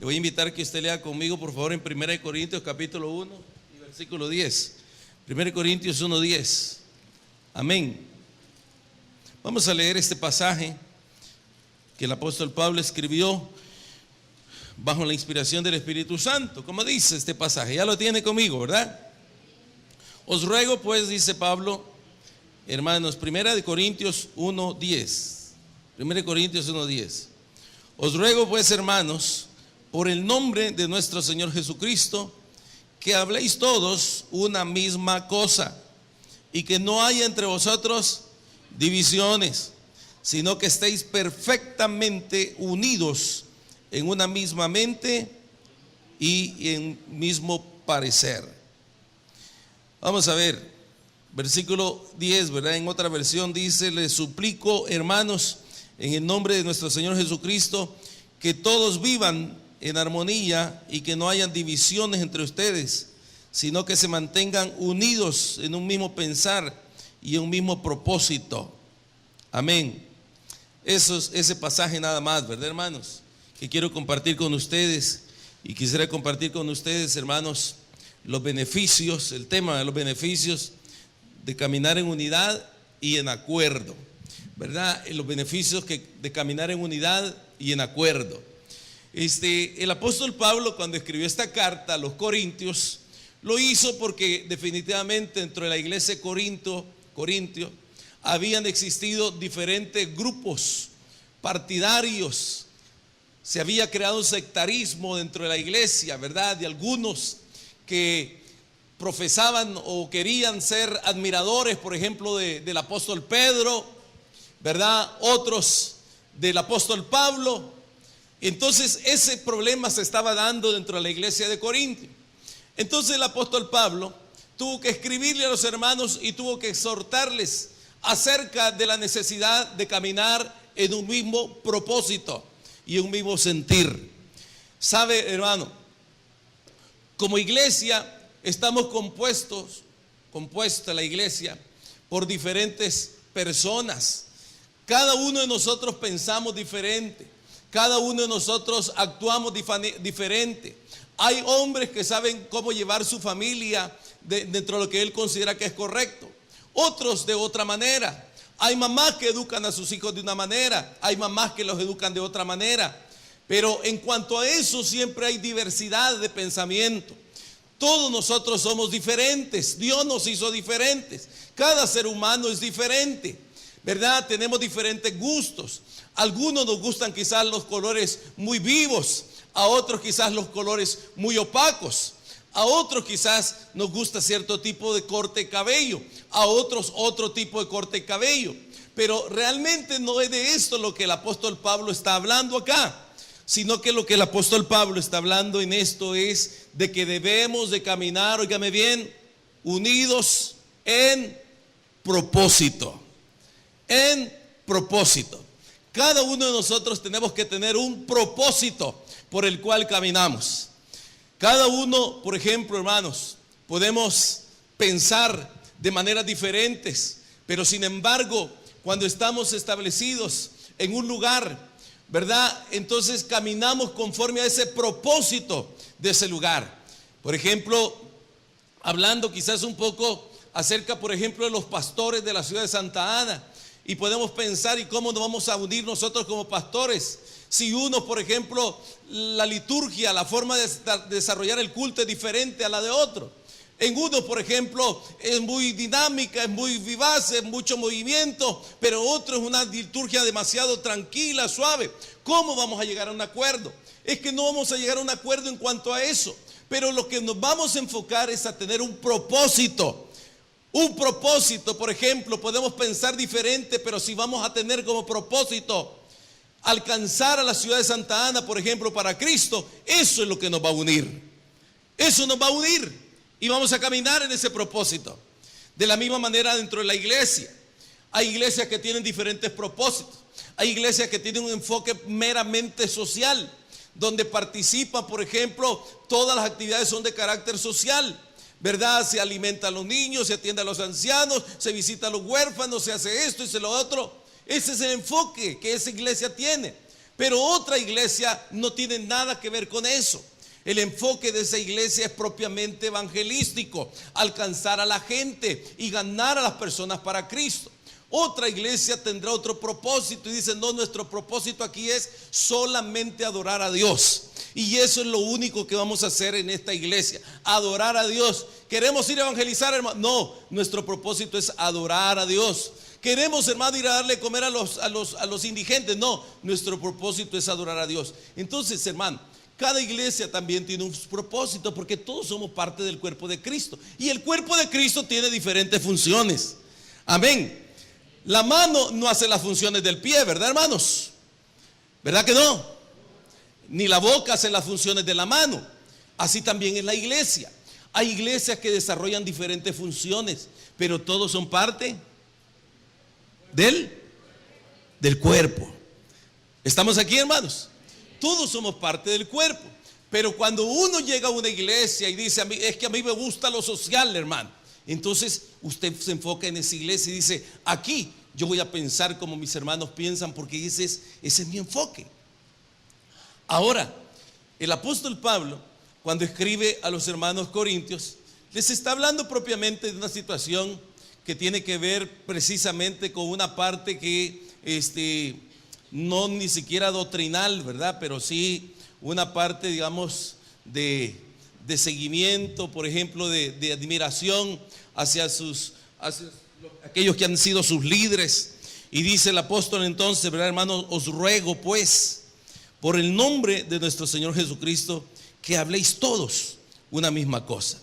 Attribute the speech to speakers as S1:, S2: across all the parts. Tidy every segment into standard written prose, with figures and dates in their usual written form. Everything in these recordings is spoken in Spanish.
S1: Le voy a invitar que usted lea conmigo, por favor, en 1 Corintios capítulo 1 y versículo 10. 1 Corintios 1:10. Amén. Vamos a leer este pasaje que el apóstol Pablo escribió bajo la inspiración del Espíritu Santo. ¿Cómo dice este pasaje? Ya lo tiene conmigo, ¿verdad? Os ruego pues, dice Pablo, hermanos, 1 Corintios 1:10. 1 Corintios 1:10. Os ruego pues, hermanos, por el nombre de nuestro Señor Jesucristo, que habléis todos una misma cosa, y que no haya entre vosotros divisiones, sino que estéis perfectamente unidos en una misma mente y en mismo parecer. Vamos a ver, versículo 10, ¿verdad? En otra versión dice: les suplico, hermanos, en el nombre de nuestro Señor Jesucristo, que todos vivan en armonía y que no hayan divisiones entre ustedes, sino que se mantengan unidos en un mismo pensar y en un mismo propósito. Amén. Eso es ese pasaje nada más, ¿verdad, hermanos? Que quiero compartir con ustedes, y quisiera compartir con ustedes, hermanos, los beneficios, el tema de los beneficios de caminar en unidad y en acuerdo, ¿verdad? Los beneficios de caminar en unidad y en acuerdo. El apóstol Pablo, cuando escribió esta carta a los Corintios, lo hizo porque definitivamente dentro de la iglesia de Corintio habían existido diferentes grupos partidarios. Se había creado un sectarismo dentro de la iglesia, ¿verdad? De algunos que profesaban o querían ser admiradores, por ejemplo, del apóstol Pedro, ¿verdad? Otros del apóstol Pablo. Entonces ese problema se estaba dando dentro de la iglesia de Corintio. Entonces el apóstol Pablo tuvo que escribirle a los hermanos y tuvo que exhortarles acerca de la necesidad de caminar en un mismo propósito y un mismo sentir. Sabe, hermano, como iglesia estamos compuesta la iglesia por diferentes personas. Cada uno de nosotros pensamos diferente, cada uno de nosotros actuamos diferente. Hay hombres que saben cómo llevar su familia dentro de lo que él considera que es correcto, otros de otra manera. Hay mamás que educan a sus hijos de una manera, hay mamás que los educan de otra manera. Pero en cuanto a eso siempre hay diversidad de pensamiento. Todos nosotros somos diferentes, Dios nos hizo diferentes, cada ser humano es diferente, ¿verdad? Tenemos diferentes gustos. Algunos nos gustan quizás los colores muy vivos, a otros quizás los colores muy opacos, a otros quizás nos gusta cierto tipo de corte de cabello, a otros otro tipo de corte de cabello. Pero realmente no es de esto lo que el apóstol Pablo está hablando acá, sino que lo que el apóstol Pablo está hablando en esto es de que debemos de caminar, óigame bien, unidos en propósito. En propósito. Cada uno de nosotros tenemos que tener un propósito por el cual caminamos. Cada uno, por ejemplo, hermanos, podemos pensar de maneras diferentes, pero sin embargo, cuando estamos establecidos en un lugar, ¿verdad? Entonces caminamos conforme a ese propósito de ese lugar. Por ejemplo, hablando quizás un poco acerca, por ejemplo, de los pastores de la ciudad de Santa Ana, y podemos pensar y cómo nos vamos a unir nosotros como pastores. Si uno, por ejemplo, la liturgia, la forma de desarrollar el culto es diferente a la de otro. En uno, por ejemplo, es muy dinámica, es muy vivaz, es mucho movimiento, pero otro es una liturgia demasiado tranquila, suave. ¿Cómo vamos a llegar a un acuerdo? Es que no vamos a llegar a un acuerdo en cuanto a eso, pero lo que nos vamos a enfocar es a tener un propósito. Un propósito, por ejemplo, podemos pensar diferente, pero si vamos a tener como propósito alcanzar a la ciudad de Santa Ana, por ejemplo, para Cristo, eso es lo que nos va a unir. Eso nos va a unir y vamos a caminar en ese propósito. De la misma manera dentro de la iglesia, hay iglesias que tienen diferentes propósitos. Hay iglesias que tienen un enfoque meramente social, donde participan, por ejemplo, todas las actividades son de carácter social, ¿verdad? Se alimenta a los niños, se atiende a los ancianos, se visita a los huérfanos, se hace esto y se lo otro. Ese es el enfoque que esa iglesia tiene. Pero otra iglesia no tiene nada que ver con eso. El enfoque de esa iglesia es propiamente evangelístico, alcanzar a la gente y ganar a las personas para Cristo. Otra iglesia tendrá otro propósito y dice: no, nuestro propósito aquí es solamente adorar a Dios. Y eso es lo único que vamos a hacer en esta iglesia, adorar a Dios. ¿Queremos ir a evangelizar, hermano? No, nuestro propósito es adorar a Dios. ¿Queremos, hermano, ir a darle comer a los indigentes? No, nuestro propósito es adorar a Dios. Entonces, hermano, cada iglesia también tiene un propósito, porque todos somos parte del cuerpo de Cristo. Y el cuerpo de Cristo tiene diferentes funciones. Amén. La mano no hace las funciones del pie, ¿verdad, hermanos? ¿Verdad que no? Ni la boca hace las funciones de la mano. Así también en la iglesia. Hay iglesias que desarrollan diferentes funciones, pero todos son parte del cuerpo. ¿Estamos aquí, hermanos? Todos somos parte del cuerpo. Pero cuando uno llega a una iglesia y dice: es que a mí me gusta lo social, hermano, entonces usted se enfoca en esa iglesia y dice: aquí yo voy a pensar como mis hermanos piensan, porque ese es mi enfoque. Ahora, el apóstol Pablo, cuando escribe a los hermanos corintios, les está hablando propiamente de una situación que tiene que ver precisamente con una parte que no ni siquiera doctrinal, ¿verdad? Pero sí una parte, digamos, de seguimiento, por ejemplo, de admiración hacia aquellos que han sido sus líderes. Y dice el apóstol entonces, ¿verdad, hermano? Os ruego pues, por el nombre de nuestro Señor Jesucristo, que habléis todos una misma cosa.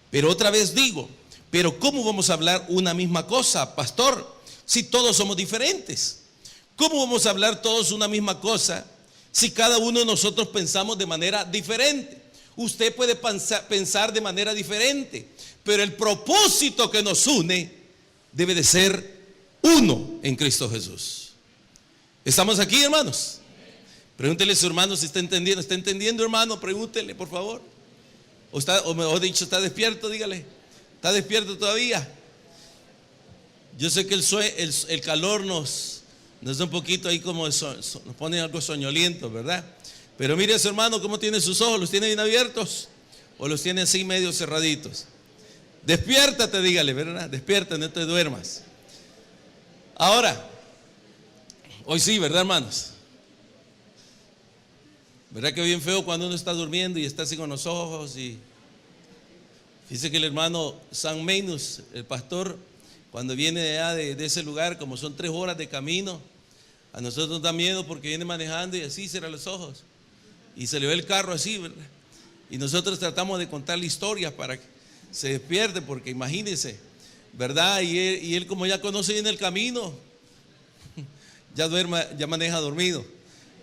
S1: Pero otra vez digo: pero ¿cómo vamos a hablar una misma cosa, pastor, si todos somos diferentes? ¿Cómo vamos a hablar todos una misma cosa si cada uno de nosotros pensamos de manera diferente? Usted puede pensar de manera diferente, pero el propósito que nos une debe de ser uno en Cristo Jesús. ¿Estamos aquí, hermanos? Pregúntele a su hermano si está entendiendo. ¿Está entendiendo, hermano? Pregúntele, por favor. O mejor dicho, ¿está despierto? Dígale. ¿Está despierto todavía? Yo sé que el calor nos da un poquito ahí, como nos pone algo soñoliento, ¿verdad? Pero mire a su hermano cómo tiene sus ojos. ¿Los tiene bien abiertos o los tiene así medio cerraditos? Despiértate, dígale, ¿verdad? Despierta, no te duermas. Ahora, hoy sí, ¿verdad, hermanos? ¿Verdad que bien feo cuando uno está durmiendo y está así con los ojos? Y dice que el hermano San Mainus, el pastor, cuando viene de allá de ese lugar, como son 3 horas de camino, a nosotros nos da miedo porque viene manejando y así cierra los ojos y se le ve el carro así, ¿verdad? Y nosotros tratamos de contarle historias para que se despierte, porque imagínense, ¿verdad? Y él como ya conoce bien el camino, ya maneja dormido.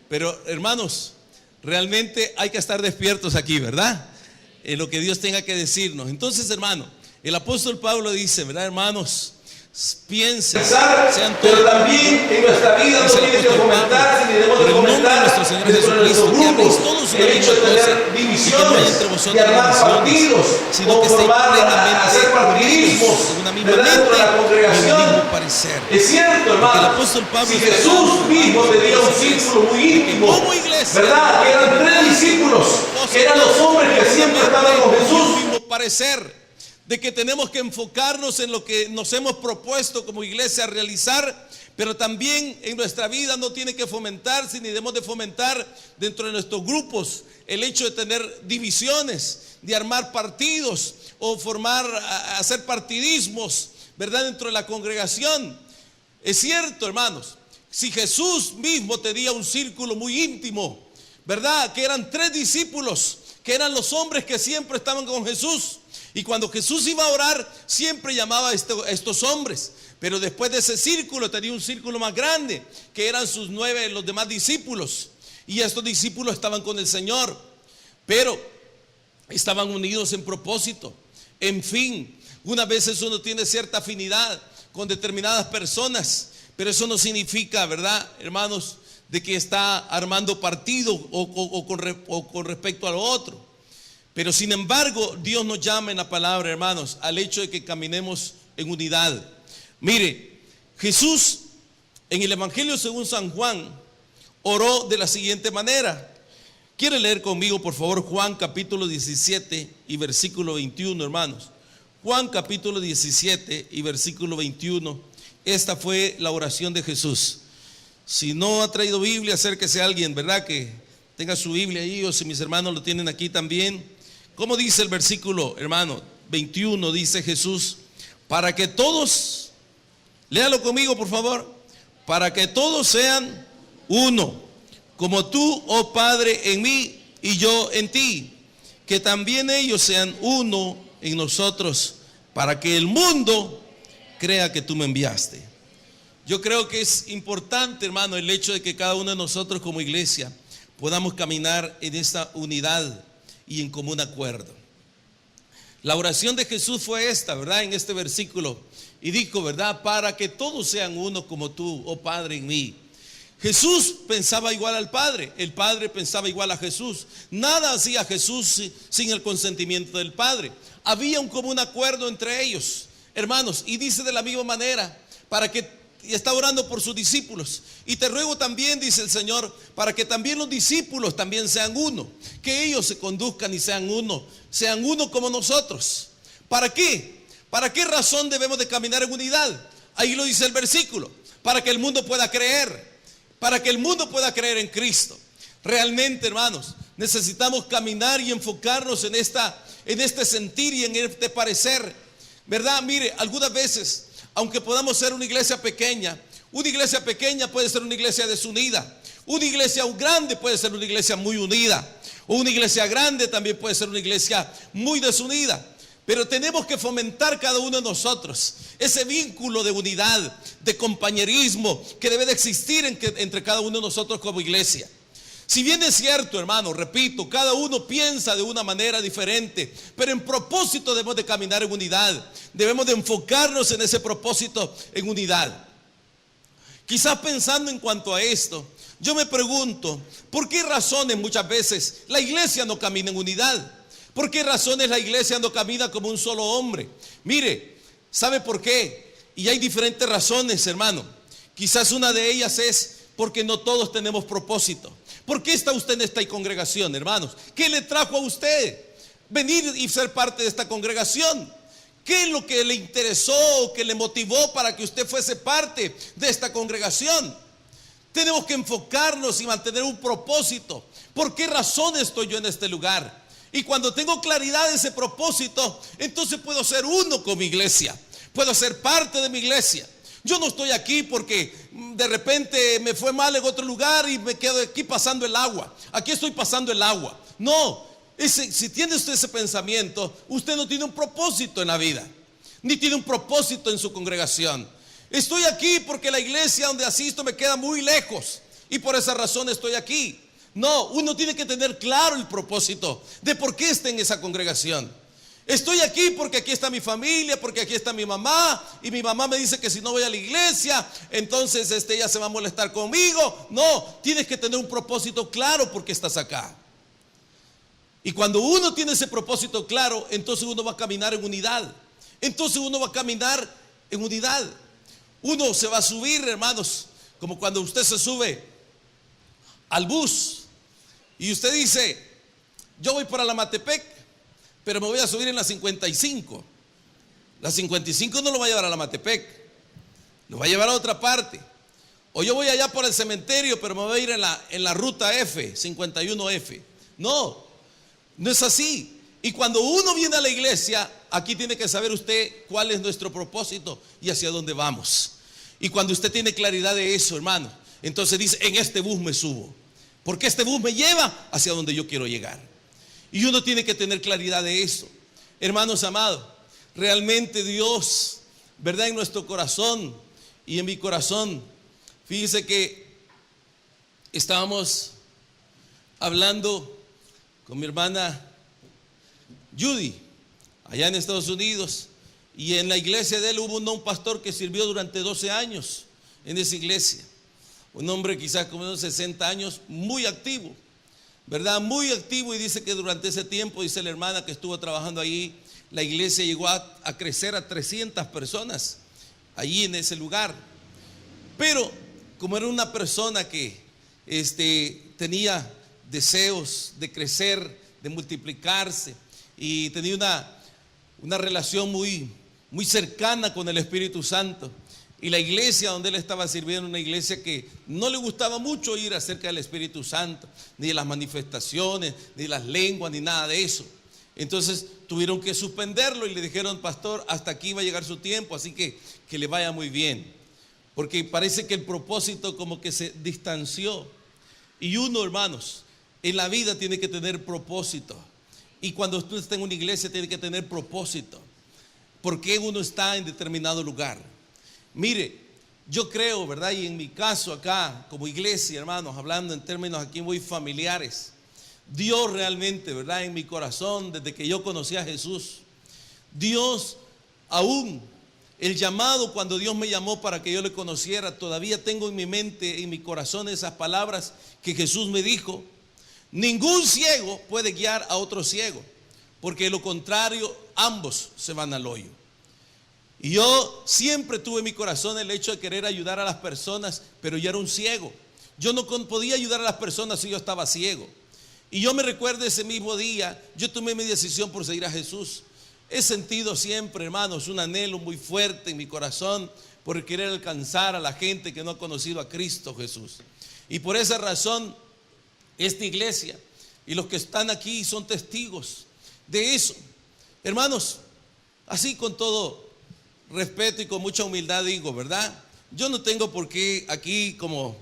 S1: Pero, hermanos, realmente hay que estar despiertos aquí, ¿verdad? En lo que Dios tenga que decirnos. Entonces, hermano, el apóstol Pablo dice, ¿verdad, hermanos? Piensen, sean todos, pero también en nuestra vida no tiene que fomentarse, ni debemos de fomentar nuestro Señor Jesucristo, que habléis todos el hecho de tener divisiones, de armar partidos, sino que hacer partidismos dentro de la congregación. Es cierto, hermano, si Jesús mismo tenía un círculo muy íntimo, ¿verdad? Que eran 3 discípulos, que eran los hombres que siempre estaban con Jesús. De que tenemos que enfocarnos en lo que nos hemos propuesto como iglesia a realizar, pero también en nuestra vida no tiene que fomentarse, ni debemos de fomentar dentro de nuestros grupos el hecho de tener divisiones, de armar partidos o hacer partidismos, ¿verdad? Dentro de la congregación. Es cierto, hermanos, si Jesús mismo tenía un círculo muy íntimo, ¿verdad? Que eran 3 discípulos, que eran los hombres que siempre estaban con Jesús. Y cuando Jesús iba a orar, siempre llamaba a estos hombres. Pero después de ese círculo tenía un círculo más grande, que eran sus 9, los demás discípulos. Y estos discípulos estaban con el Señor, pero estaban unidos en propósito, en fin. Unas veces uno tiene cierta afinidad con determinadas personas, pero eso no significa, ¿verdad, hermanos?, de que está armando partido o con respecto a lo otro. Pero sin embargo, Dios nos llama en la palabra, hermanos, al hecho de que caminemos en unidad. Mire, Jesús en el Evangelio según San Juan oró de la siguiente manera. ¿Quiere leer conmigo, por favor, Juan capítulo 17 y versículo 21, hermanos? Juan capítulo 17 y versículo 21. Esta fue la oración de Jesús. Si no ha traído Biblia, acérquese a alguien, ¿verdad? Que tenga su Biblia ahí, o si mis hermanos lo tienen aquí también. ¿Cómo dice el versículo, hermano? 21, dice Jesús: para que todos, léalo conmigo, por favor, para que todos sean uno, como tú, oh Padre, en mí y yo en ti, que también ellos sean uno en nosotros, para que el mundo crea que tú me enviaste. Yo creo que es importante, hermano, el hecho de que cada uno de nosotros como iglesia podamos caminar en esta unidad y en común acuerdo. La oración de Jesús fue esta, ¿verdad? En este versículo, y dijo, ¿verdad? Para que todos sean uno como tú, oh Padre, en mí. Jesús pensaba igual al Padre, el Padre pensaba igual a Jesús. Nada hacía Jesús sin el consentimiento del Padre. Había un común acuerdo entre ellos, hermanos, y dice de la misma manera, y está orando por sus discípulos. Y te ruego también, dice el Señor, para que también los discípulos también sean uno, que ellos se conduzcan y sean uno como nosotros. ¿Para qué? ¿Para qué razón debemos de caminar en unidad? Ahí lo dice el versículo: para que el mundo pueda creer. Para que el mundo pueda creer en Cristo. Realmente, hermanos, necesitamos caminar y enfocarnos en este sentir y en este parecer, ¿verdad? Mire, algunas veces, aunque podamos ser una iglesia pequeña puede ser una iglesia desunida. Una iglesia grande puede ser una iglesia muy unida. O una iglesia grande también puede ser una iglesia muy desunida. Pero tenemos que fomentar cada uno de nosotros ese vínculo de unidad, de compañerismo que debe de existir entre cada uno de nosotros como iglesia. Si bien es cierto, hermano, repito, cada uno piensa de una manera diferente, pero en propósito debemos de caminar en unidad. Debemos de enfocarnos en ese propósito en unidad. Quizás pensando en cuanto a esto, yo me pregunto, ¿por qué razones muchas veces la iglesia no camina en unidad? ¿Por qué razones la iglesia no camina como un solo hombre? Mire, ¿sabe por qué? Y hay diferentes razones, hermano. Quizás una de ellas es porque no todos tenemos propósito. ¿Por qué está usted en esta congregación, hermanos? ¿Qué le trajo a usted venir y ser parte de esta congregación? ¿Qué es lo que le interesó o que le motivó para que usted fuese parte de esta congregación? Tenemos que enfocarnos y mantener un propósito. ¿Por qué razón estoy yo en este lugar? Y cuando tengo claridad de ese propósito, entonces puedo ser uno con mi iglesia. Puedo ser parte de mi iglesia. Yo no estoy aquí porque de repente me fue mal en otro lugar y me quedo aquí pasando el agua. Aquí estoy pasando el agua. No, si tiene usted ese pensamiento, usted no tiene un propósito en la vida, ni tiene un propósito en su congregación. Estoy aquí porque la iglesia donde asisto me queda muy lejos y por esa razón estoy aquí. No, uno tiene que tener claro el propósito de por qué está en esa congregación. Estoy aquí porque aquí está mi familia, porque aquí está mi mamá, y mi mamá me dice que si no voy a la iglesia, entonces ella se va a molestar conmigo. No, tienes que tener un propósito claro porque estás acá. Y cuando uno tiene ese propósito claro, entonces uno va a caminar en unidad. Entonces uno va a caminar en unidad. Uno se va a subir, hermanos, como cuando usted se sube al bus y usted dice: yo voy para la Matepec, pero me voy a subir en la 55. La 55 no lo va a llevar a la Matepec, lo va a llevar a otra parte. O yo voy allá por el cementerio, pero me voy a ir en la ruta F, 51F. No, no es así. Y cuando uno viene a la iglesia, aquí tiene que saber usted cuál es nuestro propósito y hacia dónde vamos. Y cuando usted tiene claridad de eso, hermano, entonces dice: en este bus me subo, porque este bus me lleva hacia donde yo quiero llegar. Y uno tiene que tener claridad de eso. Hermanos amados, realmente Dios, ¿verdad? En nuestro corazón y en mi corazón, fíjese que estábamos hablando con mi hermana Judy allá en Estados Unidos, y en la iglesia de él hubo un pastor que sirvió durante 12 años en esa iglesia. Un hombre quizás como unos 60 años, muy activo, ¿verdad? Muy activo, y dice que durante ese tiempo, dice la hermana que estuvo trabajando ahí, la iglesia llegó a crecer a 300 personas allí en ese lugar. Pero como era una persona que tenía deseos de crecer, de multiplicarse, y tenía una relación muy, muy cercana con el Espíritu Santo. Y la iglesia donde él estaba sirviendo, una iglesia que no le gustaba mucho ir acerca del Espíritu Santo, ni de las manifestaciones, ni de las lenguas, ni nada de eso. Entonces tuvieron que suspenderlo y le dijeron: pastor, hasta aquí va a llegar su tiempo, así que le vaya muy bien. Porque parece que el propósito como que se distanció. Y uno, hermanos, en la vida tiene que tener propósito. Y cuando usted está en una iglesia tiene que tener propósito. ¿Por qué uno está en determinado lugar? Mire, yo creo, ¿verdad? Y en mi caso acá, como iglesia, hermanos, hablando en términos aquí muy familiares, Dios realmente, ¿verdad? En mi corazón, desde que yo conocí a Jesús, Dios aún, el llamado, cuando Dios me llamó para que yo le conociera, todavía tengo en mi mente, en mi corazón, esas palabras que Jesús me dijo: ningún ciego puede guiar a otro ciego, porque de lo contrario ambos se van al hoyo. Y yo siempre tuve en mi corazón el hecho de querer ayudar a las personas, pero yo era un ciego. Yo no podía ayudar a las personas si yo estaba ciego. Y yo me recuerdo ese mismo día, yo tomé mi decisión por seguir a Jesús. He sentido siempre, hermanos, un anhelo muy fuerte en mi corazón por querer alcanzar a la gente que no ha conocido a Cristo Jesús. Y por esa razón, esta iglesia y los que están aquí son testigos de eso. Hermanos, así con todo respeto y con mucha humildad digo, ¿verdad? Yo no tengo por qué aquí como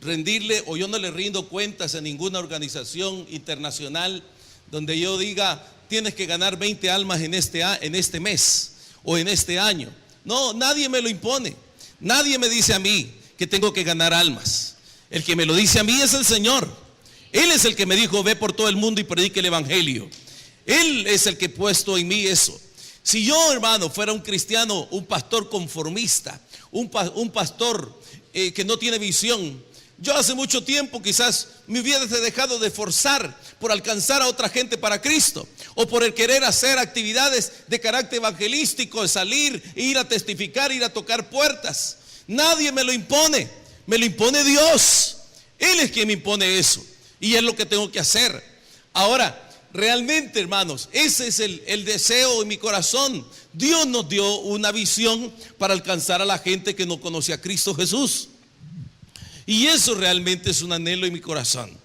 S1: rendirle, o yo no le rindo cuentas a ninguna organización internacional donde yo diga: tienes que ganar 20 almas en este mes o en este año. No, nadie me lo impone. Nadie me dice a mí que tengo que ganar almas. El que me lo dice a mí es el Señor. Él es el que me dijo: ve por todo el mundo y predique el evangelio. Él es el que ha puesto en mí eso. Si yo, hermano, fuera un cristiano, un pastor conformista, un pastor que no tiene visión, yo hace mucho tiempo quizás me hubiese dejado de esforzar por alcanzar a otra gente para Cristo, o por el querer hacer actividades de carácter evangelístico, de salir, ir a testificar, ir a tocar puertas. Nadie me lo impone Dios. Él es quien me impone eso, y es lo que tengo que hacer. Ahora, realmente, hermanos, ese es el deseo en mi corazón. Dios nos dio una visión para alcanzar a la gente que no conoce a Cristo Jesús. Y eso realmente es un anhelo en mi corazón,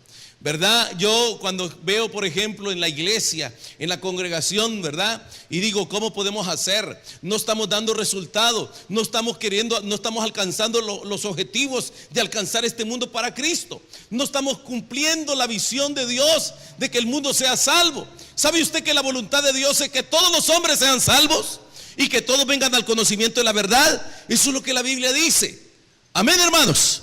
S1: ¿verdad? Yo cuando veo, por ejemplo, en la iglesia, en la congregación, ¿verdad? Y digo: ¿cómo podemos hacer? No estamos dando resultados, no estamos alcanzando los objetivos de alcanzar este mundo para Cristo. No estamos cumpliendo la visión de Dios de que el mundo sea salvo. ¿Sabe usted que la voluntad de Dios es que todos los hombres sean salvos y que todos vengan al conocimiento de la verdad? Eso es lo que la Biblia dice. Amén, hermanos.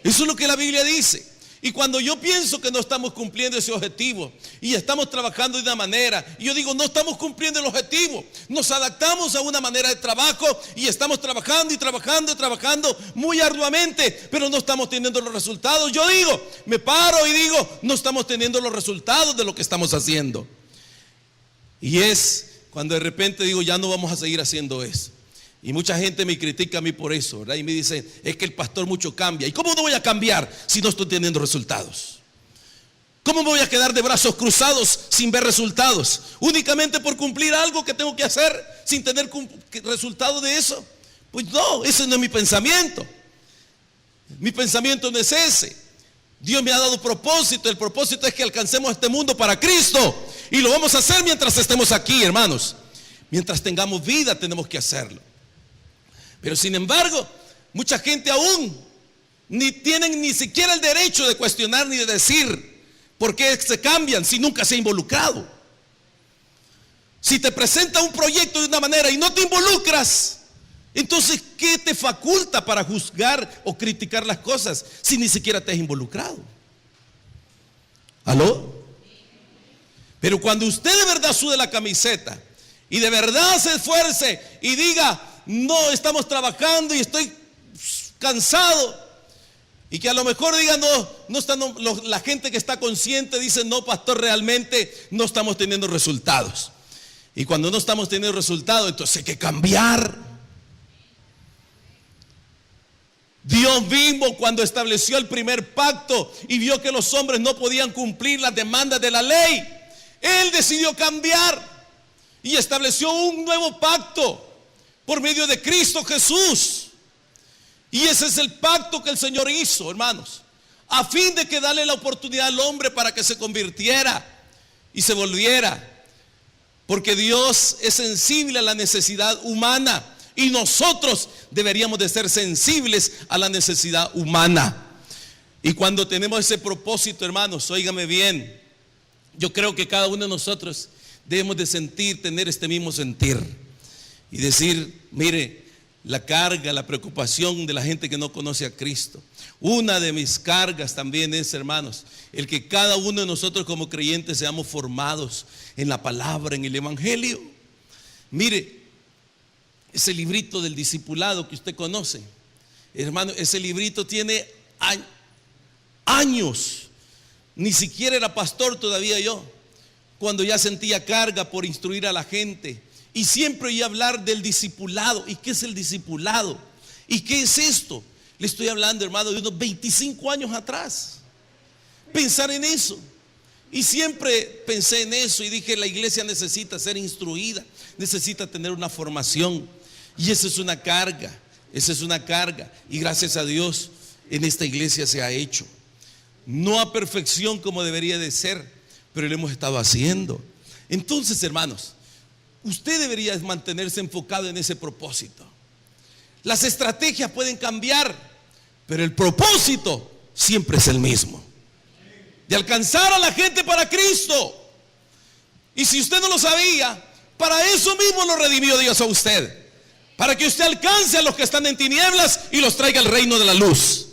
S1: Eso es lo que la Biblia dice. Y cuando yo pienso que no estamos cumpliendo ese objetivo y estamos trabajando de una manera, y yo digo: no estamos cumpliendo el objetivo, nos adaptamos a una manera de trabajo y estamos trabajando y trabajando y trabajando muy arduamente, pero no estamos teniendo los resultados. Yo digo, me paro y digo: no estamos teniendo los resultados de lo que estamos haciendo. Y es cuando de repente digo: ya no vamos a seguir haciendo eso. Y mucha gente me critica a mí por eso, ¿verdad? Y me dice: es que el pastor mucho cambia. ¿Y cómo no voy a cambiar si no estoy teniendo resultados? ¿Cómo me voy a quedar de brazos cruzados sin ver resultados? Únicamente por cumplir algo que tengo que hacer sin tener resultado de eso. Pues no, ese no es mi pensamiento. Mi pensamiento no es ese. Dios me ha dado propósito. El propósito es que alcancemos este mundo para Cristo. Y lo vamos a hacer mientras estemos aquí, hermanos. Mientras tengamos vida tenemos que hacerlo. Pero sin embargo, mucha gente aún ni tienen ni siquiera el derecho de cuestionar ni de decir por qué se cambian si nunca se ha involucrado. Si te presenta un proyecto de una manera y no te involucras, entonces ¿qué te faculta para juzgar o criticar las cosas si ni siquiera te has involucrado? ¿Aló? Pero cuando usted de verdad sude la camiseta y de verdad se esfuerce y diga: no, estamos trabajando y estoy cansado, y que a lo mejor diga: no están, la gente que está consciente dice: no, pastor, realmente no estamos teniendo resultados. Y cuando no estamos teniendo resultados, entonces hay que cambiar. Dios mismo, cuando estableció el primer pacto y vio que los hombres no podían cumplir las demandas de la ley, Él decidió cambiar y estableció un nuevo pacto por medio de Cristo Jesús. Y ese es el pacto que el Señor hizo, hermanos, a fin de que darle la oportunidad al hombre para que se convirtiera y se volviera. Porque Dios es sensible a la necesidad humana y nosotros deberíamos de ser sensibles a la necesidad humana. Y cuando tenemos ese propósito, hermanos, óigame bien, yo creo que cada uno de nosotros debemos de tener este mismo sentir y decir, mire, la carga, la preocupación de la gente que no conoce a Cristo. Una de mis cargas también es, hermanos, el que cada uno de nosotros como creyentes seamos formados en la palabra, en el evangelio. Mire, ese librito del discipulado que usted conoce, hermano, ese librito tiene años. Ni siquiera era pastor todavía yo, cuando ya sentía carga por instruir a la gente. Y siempre oía hablar del discipulado. ¿Y qué es el discipulado? ¿Y qué es esto? Le estoy hablando, hermano, de unos 25 años atrás. Pensar en eso. Y siempre pensé en eso y dije, la iglesia necesita ser instruida, necesita tener una formación. Y esa es una carga, esa es una carga. Y gracias a Dios, en esta iglesia se ha hecho. No a perfección como debería de ser, pero lo hemos estado haciendo. Entonces, hermanos, usted debería mantenerse enfocado en ese propósito. Las estrategias pueden cambiar, pero el propósito siempre es el mismo: de alcanzar a la gente para Cristo. Y si usted no lo sabía, para eso mismo lo redimió Dios a usted, para que usted alcance a los que están en tinieblas y los traiga al reino de la luz.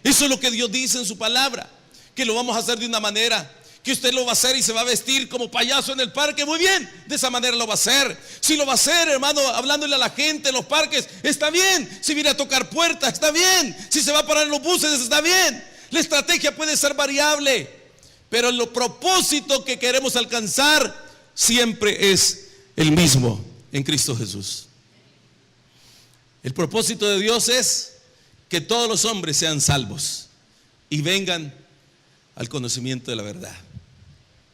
S1: Eso es lo que Dios dice en su palabra, que lo vamos a hacer de una manera que usted lo va a hacer y se va a vestir como payaso en el parque. Muy bien, de esa manera lo va a hacer. Si lo va a hacer, hermano, hablándole a la gente en los parques, está bien. Si viene a tocar puertas, está bien. Si se va a parar en los buses, está bien. La estrategia puede ser variable, pero el propósito que queremos alcanzar siempre es el mismo en Cristo Jesús. El propósito de Dios es que todos los hombres sean salvos y vengan al conocimiento de la verdad.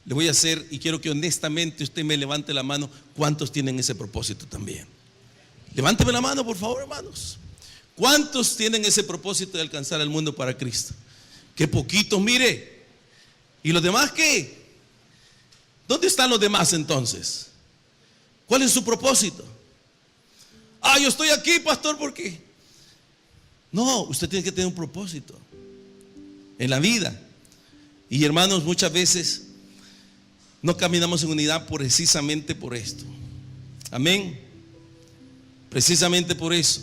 S1: Le voy a hacer, y quiero que honestamente usted me levante la mano, ¿cuántos tienen ese propósito también? Levánteme la mano, por favor, hermanos. ¿Cuántos tienen ese propósito de alcanzar al mundo para Cristo? Qué poquitos, mire. ¿Y los demás qué? ¿Dónde están los demás entonces? ¿Cuál es su propósito? Yo estoy aquí, pastor, ¿por qué? No, usted tiene que tener un propósito en la vida. Y hermanos, muchas veces no caminamos en unidad precisamente por esto. Amén. Precisamente por eso.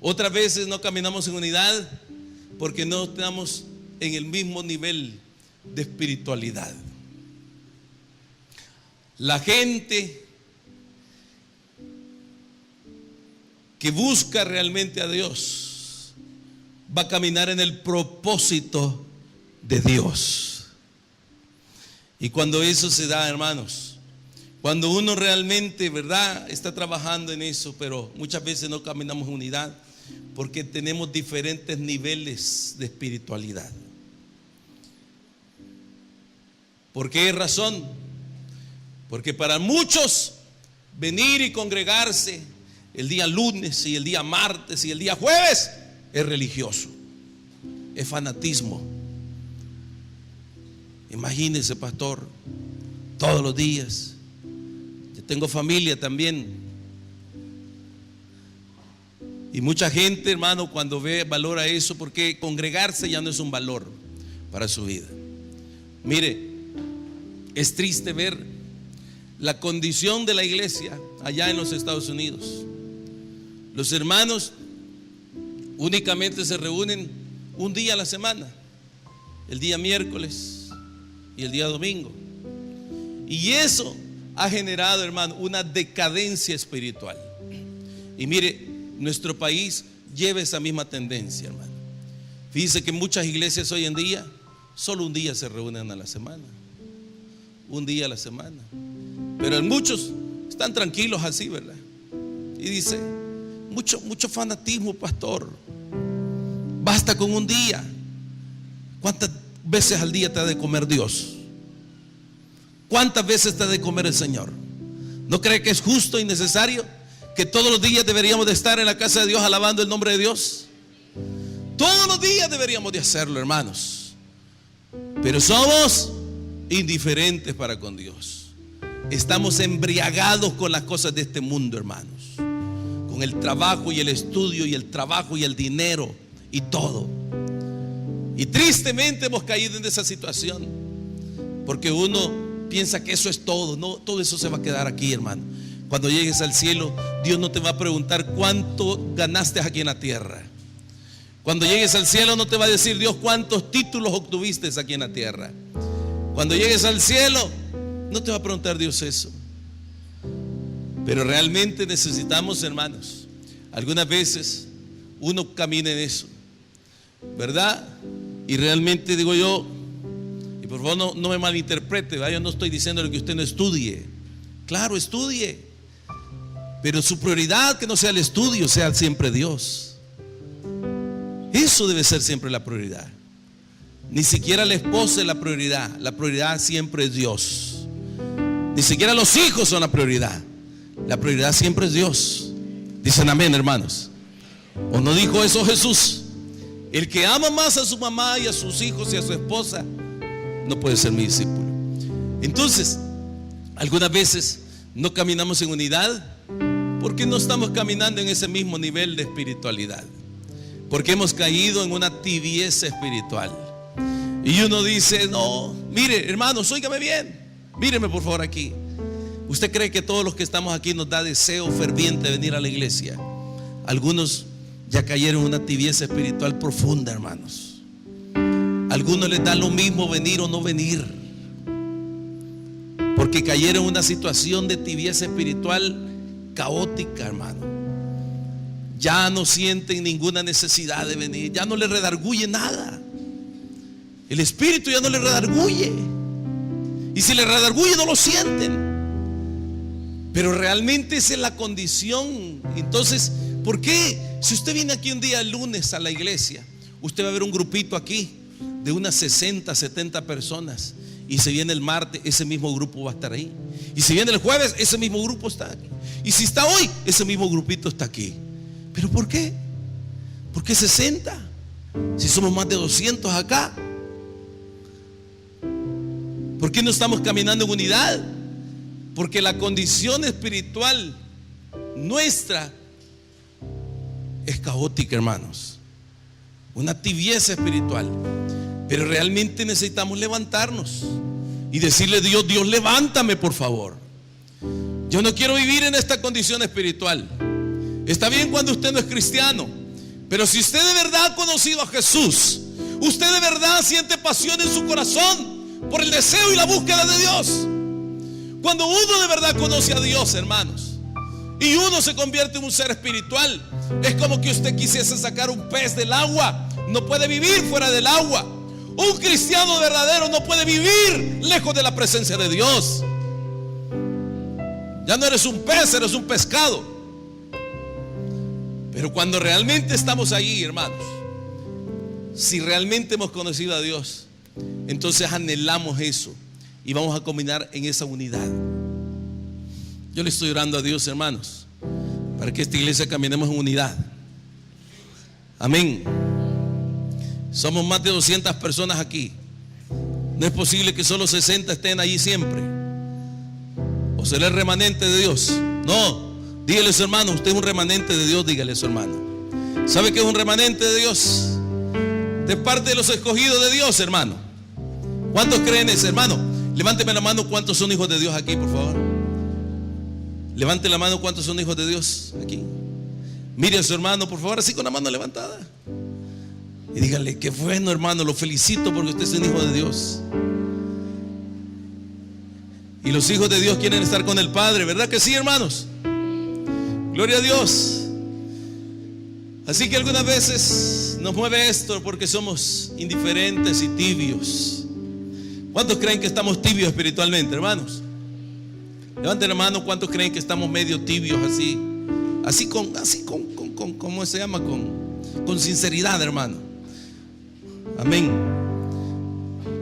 S1: Otras veces no caminamos en unidad porque no estamos en el mismo nivel de espiritualidad. La gente que busca realmente a Dios va a caminar en el propósito de Dios. Y cuando eso se da, hermanos, cuando uno realmente, ¿verdad?, está trabajando en eso, pero muchas veces no caminamos en unidad porque tenemos diferentes niveles de espiritualidad. ¿Por qué razón? Porque para muchos venir y congregarse el día lunes y el día martes y el día jueves es religioso, es fanatismo. Imagínese, pastor, todos los días. Yo tengo familia también. Y mucha gente, hermano, cuando ve, valora eso, porque congregarse ya no es un valor para su vida. Mire, es triste ver la condición de la iglesia allá en los Estados Unidos. Los hermanos únicamente se reúnen un día a la semana, el día miércoles y el día domingo. Y eso ha generado, hermano, una decadencia espiritual. Y mire, nuestro país lleva esa misma tendencia, hermano. Fíjese que muchas iglesias hoy en día solo un día se reúnen a la semana, un día a la semana. Pero muchos están tranquilos así, ¿verdad? Y dice, mucho fanatismo, pastor. Basta con un día. ¿Cuántas veces al día te ha de comer Dios? ¿Cuántas veces te ha de comer el Señor? ¿No cree que es justo y necesario que todos los días deberíamos de estar en la casa de Dios alabando el nombre de Dios? Todos los días deberíamos de hacerlo, hermanos. Pero somos indiferentes para con Dios. Estamos embriagados con las cosas de este mundo, hermanos. Con el trabajo y el estudio y el trabajo y el dinero y todo. Y tristemente hemos caído en esa situación, porque uno piensa que eso es todo. No, todo eso se va a quedar aquí, hermano. Cuando llegues al cielo, Dios no te va a preguntar cuánto ganaste aquí en la tierra. Cuando llegues al cielo no te va a decir Dios cuántos títulos obtuviste aquí en la tierra. Cuando llegues al cielo no te va a preguntar Dios eso. Pero realmente necesitamos, hermanos, algunas veces uno camina en eso, ¿verdad? Y realmente digo yo, y por favor no me malinterprete, ¿verdad? Yo no estoy diciendo que usted no estudie. Claro, estudie, pero su prioridad que no sea el estudio, sea siempre Dios. Eso debe ser siempre la prioridad. Ni siquiera la esposa es la prioridad siempre es Dios. Ni siquiera los hijos son la prioridad siempre es Dios. Dicen amén, hermanos. ¿O no dijo eso Jesús? El que ama más a su mamá y a sus hijos y a su esposa no puede ser mi discípulo. Entonces, algunas veces no caminamos en unidad porque no estamos caminando en ese mismo nivel de espiritualidad. Porque hemos caído en una tibieza espiritual. Y uno dice, no, mire, hermanos, óigame bien, míreme por favor aquí. ¿Usted cree que todos los que estamos aquí nos da deseo ferviente de venir a la iglesia? Algunos ya cayeron en una tibieza espiritual profunda, hermanos. Algunos les da lo mismo venir o no venir, porque cayeron en una situación de tibieza espiritual caótica, hermano. Ya no sienten ninguna necesidad de venir, ya no les redarguye nada. El espíritu ya no les redarguye, y si les redarguye no lo sienten. Pero realmente esa es la condición. Entonces, ¿por qué? Si usted viene aquí un día el lunes a la iglesia, usted va a ver un grupito aquí de unas 60, 70 personas. Y si viene el martes, ese mismo grupo va a estar ahí. Y si viene el jueves, ese mismo grupo está aquí. Y si está hoy, ese mismo grupito está aquí. ¿Pero por qué? ¿Por qué 60? Si somos más de 200 acá. ¿Por qué no estamos caminando en unidad? Porque la condición espiritual nuestra es caótica, hermanos. Una tibieza espiritual. Pero realmente necesitamos levantarnos y decirle a Dios, Dios, levántame por favor. Yo no quiero vivir en esta condición espiritual. Está bien cuando usted no es cristiano, pero si usted de verdad ha conocido a Jesús, usted de verdad siente pasión en su corazón por el deseo y la búsqueda de Dios. Cuando uno de verdad conoce a Dios, hermanos, y uno se convierte en un ser espiritual, es como que usted quisiese sacar un pez del agua. No puede vivir fuera del agua. Un cristiano verdadero no puede vivir lejos de la presencia de Dios. Ya no eres un pez, eres un pescado. Pero cuando realmente estamos ahí, hermanos, si realmente hemos conocido a Dios, entonces anhelamos eso y vamos a caminar en esa unidad. Yo le estoy orando a Dios, hermanos, para que esta iglesia caminemos en unidad. Amén. Somos más de 200 personas aquí. No es posible que solo 60 estén allí siempre. O será el remanente de Dios. No, dígale a su hermano, usted es un remanente de Dios. Dígale a su hermano. ¿Sabe qué es un remanente de Dios? De parte de los escogidos de Dios, hermano. ¿Cuántos creen eso, hermano? Levánteme la mano, ¿cuántos son hijos de Dios aquí, por favor? Levante la mano, ¿cuántos son hijos de Dios aquí? Mire a su hermano, por favor, así con la mano levantada. Y dígale, qué bueno, hermano, lo felicito porque usted es un hijo de Dios. Y los hijos de Dios quieren estar con el Padre, ¿verdad que sí, hermanos? Gloria a Dios. Así que algunas veces nos mueve esto porque somos indiferentes y tibios. ¿Cuántos creen que estamos tibios espiritualmente, hermanos? Levanten la mano, ¿cuántos creen que estamos medio tibios así? ¿Cómo se llama? Con sinceridad, hermano. Amén.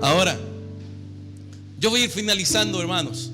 S1: Ahora, yo voy a ir finalizando, hermanos.